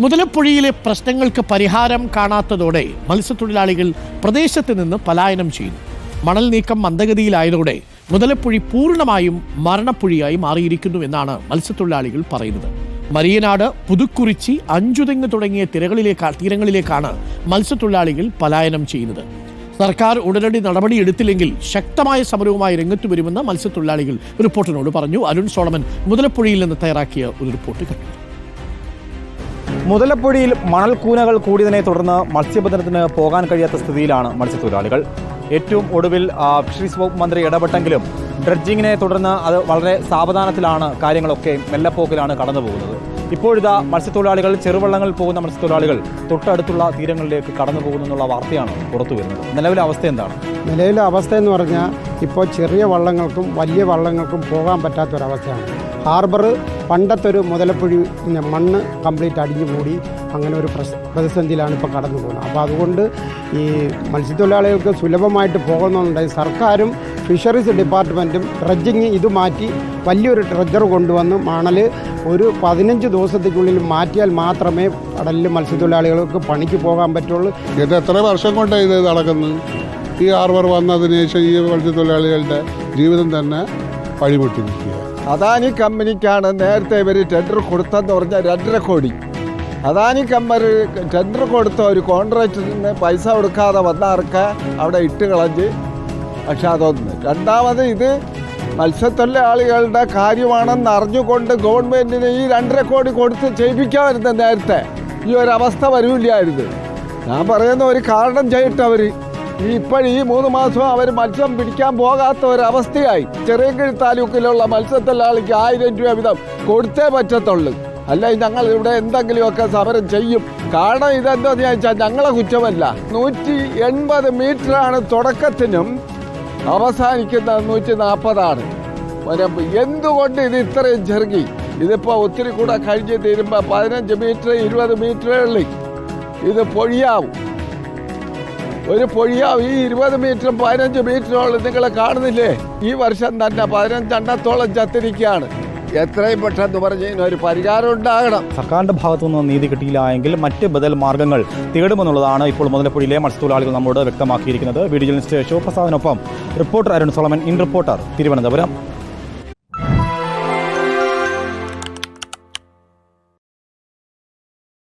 മുതലപ്പുഴയിലെ പ്രശ്നങ്ങൾക്ക് പരിഹാരം കാണാത്തതോടെ മത്സ്യത്തൊഴിലാളികൾ പ്രദേശത്ത് നിന്ന് പലായനം ചെയ്യുന്നു. മണൽ നീക്കം മന്ദഗതിയിലായതോടെ മുതലപ്പുഴി പൂർണ്ണമായും മരണപ്പുഴിയായി മാറിയിരിക്കുന്നു എന്നാണ് മത്സ്യത്തൊഴിലാളികൾ പറയുന്നത്. മരിയനാട്, പുതുക്കുറിച്ചി, അഞ്ചുതെങ്ങ് തുടങ്ങിയ തീരങ്ങളിലേക്കാണ് മത്സ്യത്തൊഴിലാളികൾ പലായനം ചെയ്യുന്നത്. സർക്കാർ ഉടനടി നടപടിയെടുത്തില്ലെങ്കിൽ ശക്തമായ സമരവുമായി രംഗത്ത് വരുമെന്ന് മത്സ്യത്തൊഴിലാളികൾ റിപ്പോർട്ടറിനോട് പറഞ്ഞു. അരുൺ സോളമൻ മുതലപ്പുഴയിൽ നിന്ന് തയ്യാറാക്കിയ ഒരു റിപ്പോർട്ട് കണ്ടു. മുതലപ്പുഴയിൽ മണൽക്കൂനകൾ കൂടിയതിനെ തുടർന്ന് മത്സ്യബന്ധനത്തിന് പോകാൻ കഴിയാത്ത സ്ഥിതിയിലാണ് മത്സ്യത്തൊഴിലാളികൾ. ഏറ്റവും ഒടുവിൽ ഫിഷറീസ് വകുപ്പ് മന്ത്രി ഇടപെട്ടെങ്കിലും ഡ്രഡ്ജിങ്ങിനെ തുടർന്ന് അത് വളരെ സാവധാനത്തിലാണ് കാര്യങ്ങളൊക്കെ മെല്ലപ്പോക്കിലാണ് കടന്നു പോകുന്നത്. ഇപ്പോഴിതാ മത്സ്യത്തൊഴിലാളികൾ, ചെറുവള്ളങ്ങളിൽ പോകുന്ന മത്സ്യത്തൊഴിലാളികൾ തൊട്ടടുത്തുള്ള തീരങ്ങളിലേക്ക് കടന്നു പോകുന്നുള്ള വാർത്തയാണ് പുറത്തു വരുന്നത്. നിലവിലെ അവസ്ഥ എന്താണ്? നിലവിലെ അവസ്ഥ എന്ന് പറഞ്ഞാൽ ഇപ്പോൾ ചെറിയ വള്ളങ്ങൾക്കും വലിയ വള്ളങ്ങൾക്കും പോകാൻ പറ്റാത്തൊരവസ്ഥയാണ്. ഹാർബർ പണ്ടത്തെ ഒരു മുതലപ്പുഴി മണ്ണ് കംപ്ലീറ്റ് അടിഞ്ഞു കൂടി അങ്ങനെ ഒരു പ്രതിസന്ധിയിലാണ് ഇപ്പോൾ കടന്നു പോകുന്നത്. അപ്പോൾ അതുകൊണ്ട് ഈ മത്സ്യത്തൊഴിലാളികൾക്ക് സുലഭമായിട്ട് പോകുന്നുണ്ടെങ്കിൽ സർക്കാരും ഫിഷറീസ് ഡിപ്പാർട്ട്മെൻറ്റും ഡ്രഡ്ജിങ് ഇത് മാറ്റി വലിയൊരു ഡ്രഡ്ജർ കൊണ്ടുവന്ന് മണൽ ഒരു 15 ദിവസത്തേക്കുള്ളിൽ മാറ്റിയാൽ മാത്രമേ കടലിൽ മത്സ്യത്തൊഴിലാളികൾക്ക് പണിക്ക് പോകാൻ പറ്റുള്ളൂ. ഇത് എത്ര വർഷം കൊണ്ടാണ് ഇത് നടക്കുന്നത്? ഈ ഹാർബർ വന്നതിന് ശേഷം ഈ മത്സ്യത്തൊഴിലാളികളുടെ ജീവിതം തന്നെ വഴിമുട്ടി നിൽക്കുക. അദാനി കമ്പനിക്കാണ് നേരത്തെ ഇവർ ടെൻഡർ കൊടുത്തെന്ന് പറഞ്ഞാൽ 2.5 കോടി. അദാനി കമ്പനി ടെൻഡർ കൊടുത്ത ഒരു കോൺട്രാക്ടറിന് പൈസ കൊടുക്കാതെ വന്നവർക്ക് അവിടെ ഇട്ട് കളഞ്ഞ്. പക്ഷെ അതൊന്ന് രണ്ടാമത് ഇത് മത്സ്യത്തൊഴിലാളികളുടെ കാര്യമാണെന്ന് അറിഞ്ഞുകൊണ്ട് ഗവൺമെൻറ്റിന് ഈ 2.5 കോടി കൊടുത്ത് ചെയ്യിപ്പിക്കാമായിരുന്നു. നേരത്തെ ഈ ഒരവസ്ഥ വരില്ലായിരുന്നു. ഞാൻ പറയുന്ന ഒരു കാരണം ചെയ്തിട്ട് അവർ ഇപ്പോഴും ഈ 3 മാസം അവർ മത്സ്യം പിടിക്കാൻ പോകാത്ത ഒരവസ്ഥയായി. ചെറിയങ്കിഴി താലൂക്കിലുള്ള മത്സ്യത്തൊഴിലാളിക്ക് 1000 രൂപ വീതം കൊടുത്തേ പറ്റത്തുള്ളൂ. അല്ലെങ്കിൽ ഞങ്ങൾ ഇവിടെ എന്തെങ്കിലുമൊക്കെ സമരം ചെയ്യും. കാരണം ഇതെന്താന്ന് ചോദിച്ചാൽ ഞങ്ങളെ കുറ്റമല്ല. 180 മീറ്ററാണ് തുടക്കത്തിനും അവസാനിക്കുന്നത് 140. എന്തുകൊണ്ട് ഇത് ഇത്രയും ചെറുകി? ഇതിപ്പോൾ ഒത്തിരി കൂടെ കഴിഞ്ഞ് തീരുമ്പോൾ 15 മീറ്റർ 20 മീറ്ററുകളിൽ ഇത് പൊഴിയാവും. ഒരു പൊഴിയാവും. ഈ 20 മീറ്ററും 15 മീറ്ററോളം നിങ്ങൾ കാണുന്നില്ലേ? ഈ വർഷം തന്നെ 15 എണ്ണത്തോളം ചത്തിരിക്കുകയാണ്. എത്രയും പെട്ടെന്ന് പറഞ്ഞ് ഒരു പരിഹാരം ഉണ്ടാകണം. സർക്കാരിന്റെ ഭാഗത്തുനിന്ന് നീതി കിട്ടിയില്ല എങ്കിൽ മറ്റ് ബദൽ മാർഗ്ഗങ്ങൾ തേടുമെന്നുള്ളതാണ് ഇപ്പോൾ മുതലപ്പുഴയിലെ മത്സ്യത്തൊഴിലാളികൾ നമ്മോട് വ്യക്തമാക്കിയിരിക്കുന്നത്. വീഡിയോ ജേർണലിസ്റ്റ് ശിവപ്രസാദിനൊപ്പം reporter Arun Solomon, in reporter, Thiruvananthapuram.